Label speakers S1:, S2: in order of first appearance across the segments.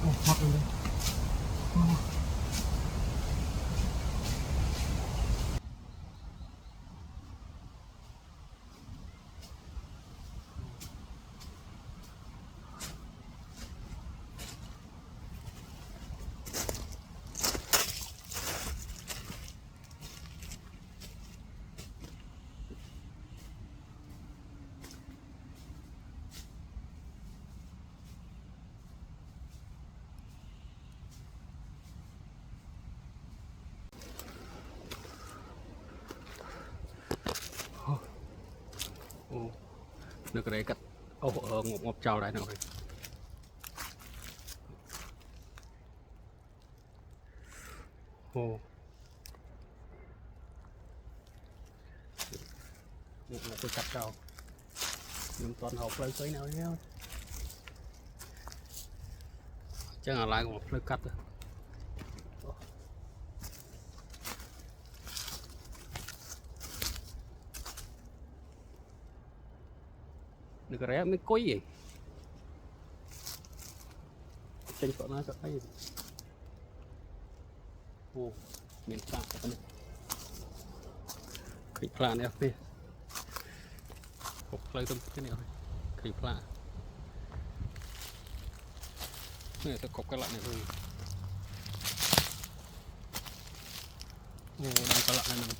S1: Hoặc là được cái đấy cắt ngộp trào lại nào rồi. Một tôi cắt trào nhưng toàn hộp lấy cái nào nhé, chắc là lại một lấy cắt rồi. Được cái đấy mới cối gì trên chỗ nó cho thấy miền Bắc này khỉ pha này đi hộp lấy tôm cái này khỉ pha này sẽ cột cái lại này thôi. Đang cái lại này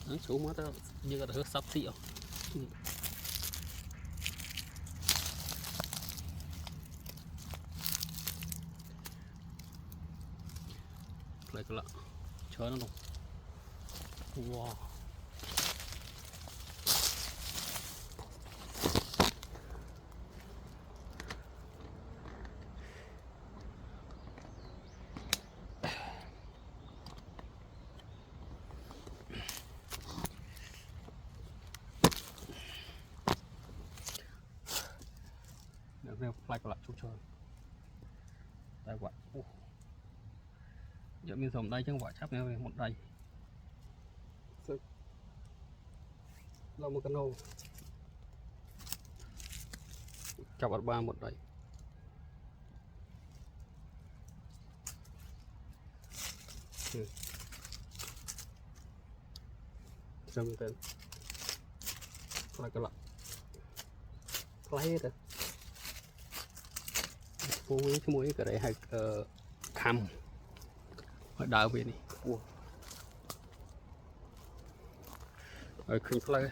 S1: nó xuống mất như là được sắp xịu lại cái lại chờ nó luôn. Wow. Nêu lại cái lại chút chơi đây quả giờ mình dùng đây chứ không phải chấp nêu một đây là một cái nô chọc ở ba một đây xong tên lại cái lại lấy đấy mũi cái đấy hay khăm ở đảo về này rồi khinh lấy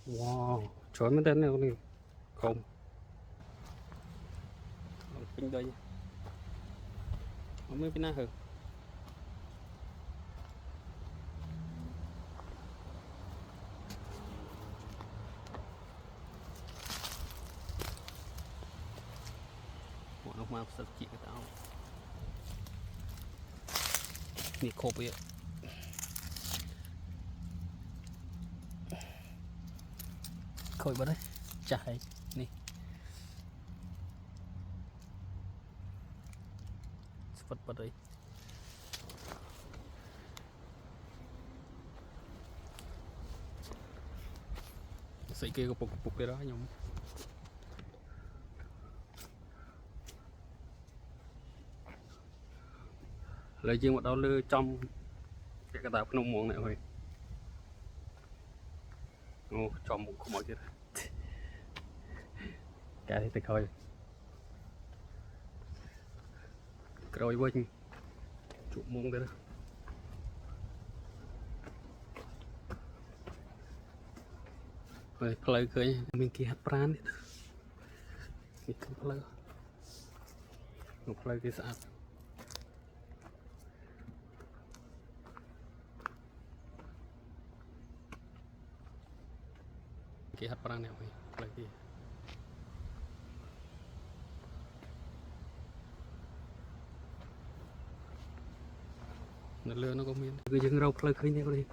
S1: wow trời mới đến này không kinh đây không biết cái nào hơn nó mau sạch chị cái taoนี่ครบเลยคอยบ่ได้จ่ายนี่ฟัดบ่ได้ใส่เกลือปุกไปđó nhung lời riêng một đầu lư trong cái tàu nông muộn này thôi cho một không mọi chuyện cái thì thôi rồi quên chụp muôn đấy đó rồi play cười mình kia hát brand đấy mình không play cái sao cái hạt brand này lagi nó lừa nó có miếng cứ dừng rau play khơi này đi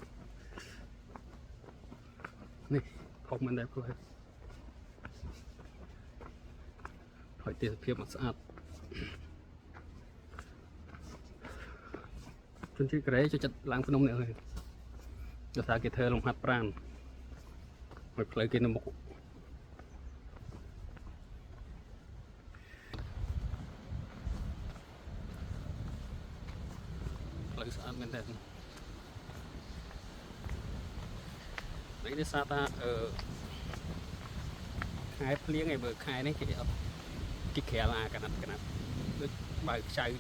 S1: này không mình đẹp rồi hỏi tiền phiếu mà sạch chân chiếc cái đấy cho chặt láng phân nông này rồi จะสาเกเธอลงหัดปรานไม่เคยกินน้ำมุกเลยสะอาดเหมือนเดิมmấy đứa xa ta khai phliếng ngày bữa khai đấy cái khe là cái nắp đứt bài chạy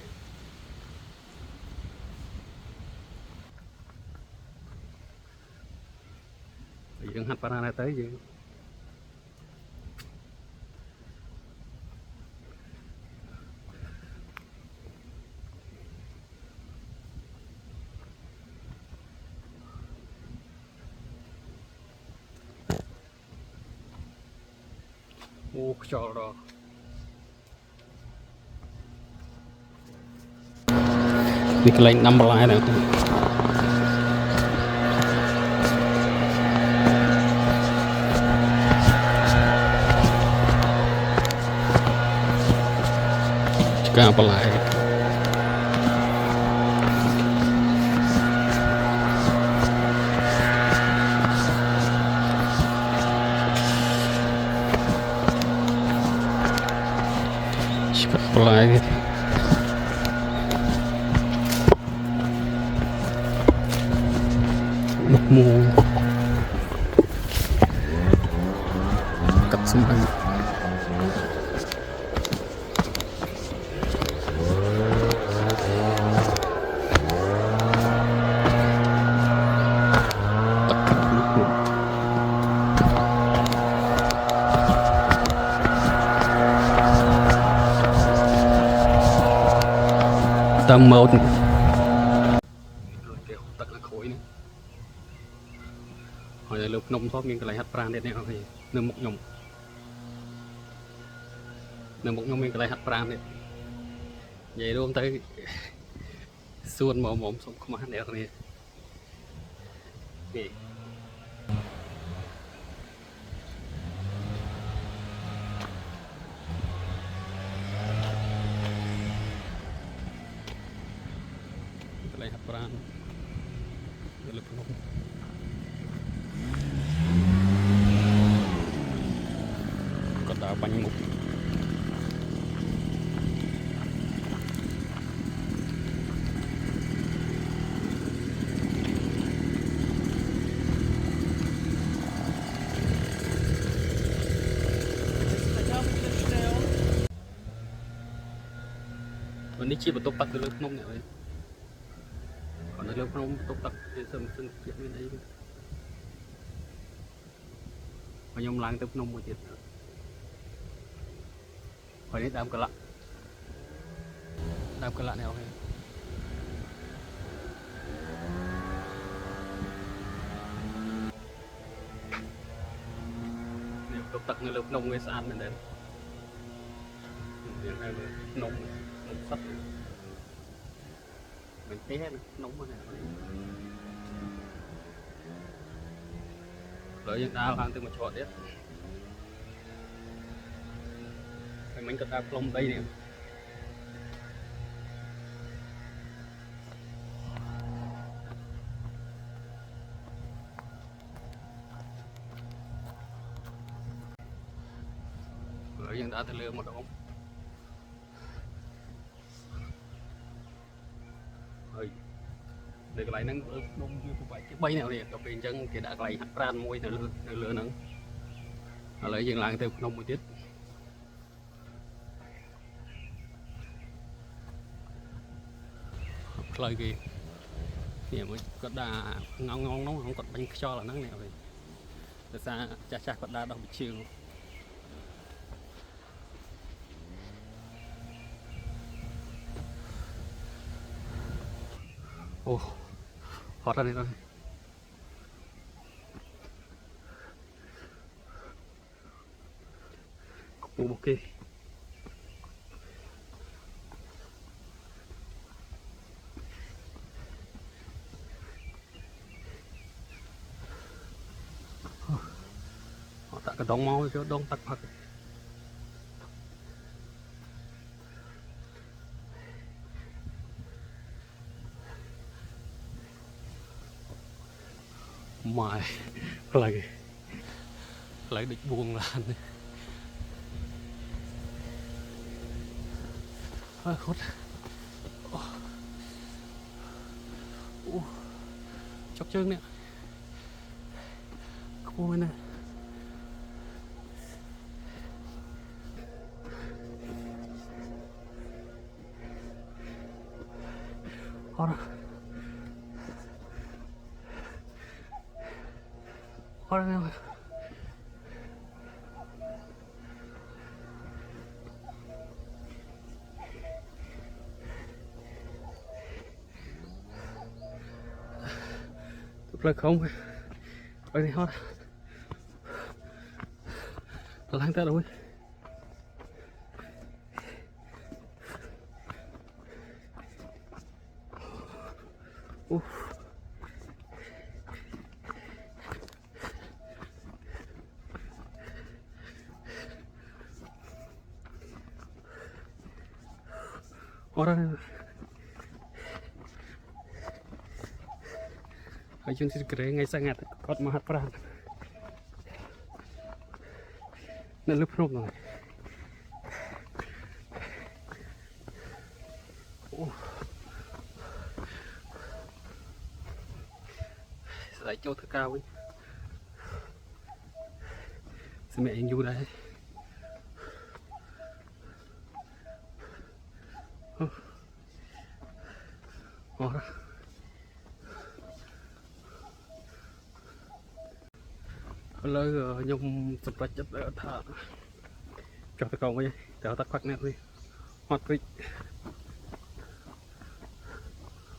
S1: dựng hạt banana tới gì ô cho rồi đi cái lệnh năm lại này cả apa lại apa lagi bốc mù cắt sembang tầm một tật là khối nữa hồi này lúc nông thoát nghiêng cái lại hạt pran đây này thì nương một nhom nghiêng cái lại hạt pran đấy vậy luôn tới xuân mồm mồm xong không ăn được này gì lại hạt pran lực nông còn đào bánh mụcวันนี้ชีพตกตักคือเลือกนมเนี่ยเลยcòn là lúc không tốc tập thì sớm sớm chuyện bên đây mà nhom lang tập nông một chuyện hồi đấy đam cả lạ này ok nếu tốc tập người lúc nông người sàn bên đây nông sắt mình té nữa nóng quá này lợi dân đào ăn từ một chỗ đấy mình cần đào lông đây nè lợi dân đào từ lừa một đống để lại nâng đông như vậy cái bay nào đi cà phê chân thì đã lại hạt ran môi từ lửa nắng lấy dừng lại từ nông một tiết lời gì thì mới có đà ngon nóng không còn bánh cho là nắng này rồi từ xa cha còn đa đâu bị chiều ô hot ra đây thôi ok họ tạo cái đống máu cho đống tắt phật mày lại định buông là khốt chọc chân nè cô nè ora nè là không ở đây hết lang ta rồi orang ở trên cái kere ngay sang ngạt cọt mà hạt prang nên lúc nôm rồi giải châu thưa cao ấy xin mẹ anh du đây lời nhung sập rách chất ở thả cho tao còn vậy để tao khoác nè đi hoạt kịch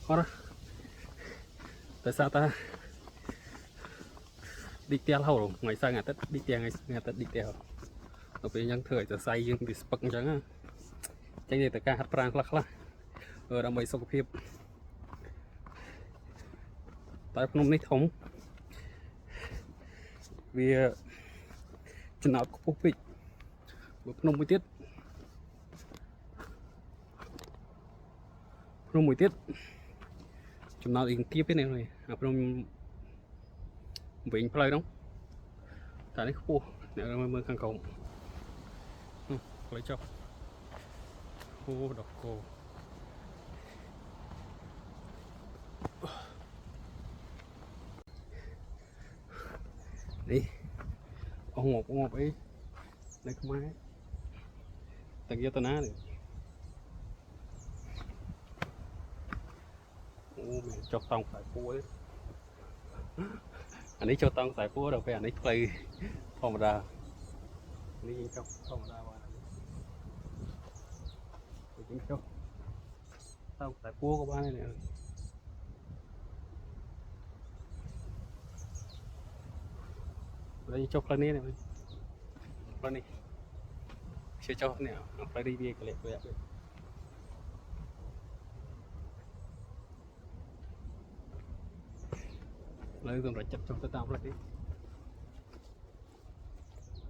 S1: đó tại sao ta đi theo hầu ngày sang ngày tết đi theo ngày tết đi theo ở bên nhân thờiจะใส่ยังดิสปักจังอ่ะจังเลยแต่การหัดปรางคลักๆដើម្បីសុខភាពតែភ្នំនេះធំវាចំណោទខ្ពស់ពេកភ្នំមួយទៀតចំណោទអ៊ីងទៀបទេនេះអាភ្នំវិញផ្លូវហ្នឹងតែនេះខ្ពស់អ្នកមើលខាងក្រោមផ្លូវចុះអូដកគោនេះអស់ងប់អីនៅខ្មែរតាយកតាណានេះអូមានចុះតង់ខ្សែពួរអានេះចុះតង់ខ្សែពួរដល់ពេលអានេះផ្លូវធម្មតានេះយើងចុះធម្មតាបានយើងចុះតង់ខ្សែពួរក៏បានដែរđây cho plan này plan này sẽ cho nè plan đi về cái lệ vậy lấy rồi chặt trong cái tao lại đi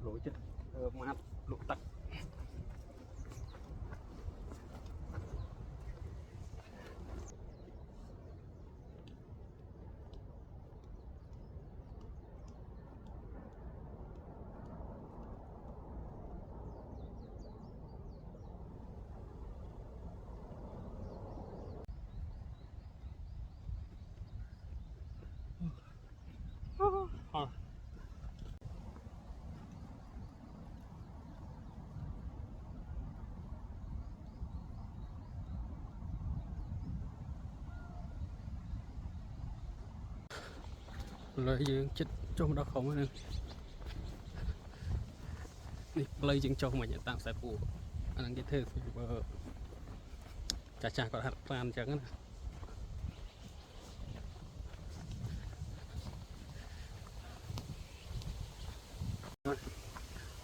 S1: lối chết mát lục tắc lợi dương chết trong đó không nữa đi lấy dương trong mà nhận tạm sai phụ anh đang cái thơ chả có hạt plan chẳng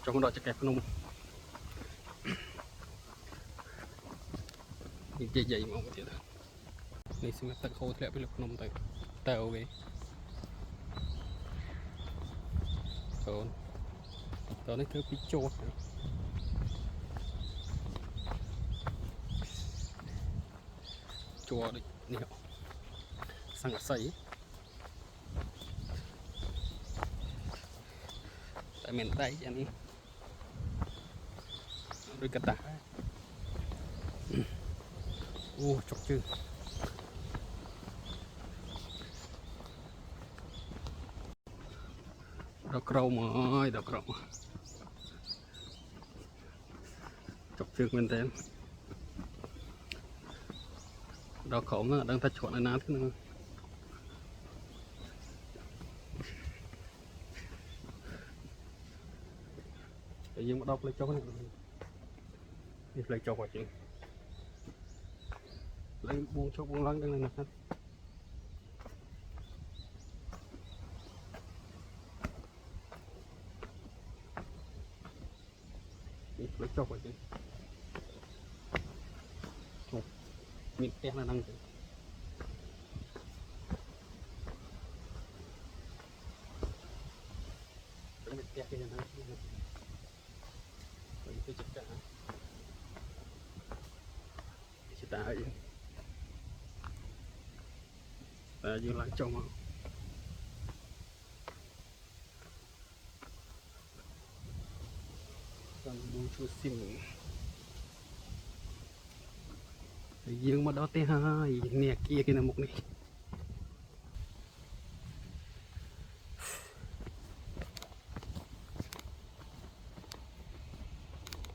S1: trong đó chắc kẹp nung những dày mà không này xem tận khô thì lại bị lực nung tại tàu về còn đó này cứ bị chốt chùa đi nhiều sang ở sấy tại miền Tây cho nên đôi cắt tả ô chọc chứ đọc rau mà ơi đọc rau chọc chứ bên tên đọc khổng nó đang thắt chọn ở nát thế nữa tự nhiên mà đọc lấy chọc này đi lấy chọc vào chứ lấy buông chọc buông lăng đang là nát lấy chọc vào chứ miệng té là năng miệng té cái này cái chất cả chỉ ta ấy ta dương lại trong còn đủ chua xìm dương mà đó té hai nè kia kia là một này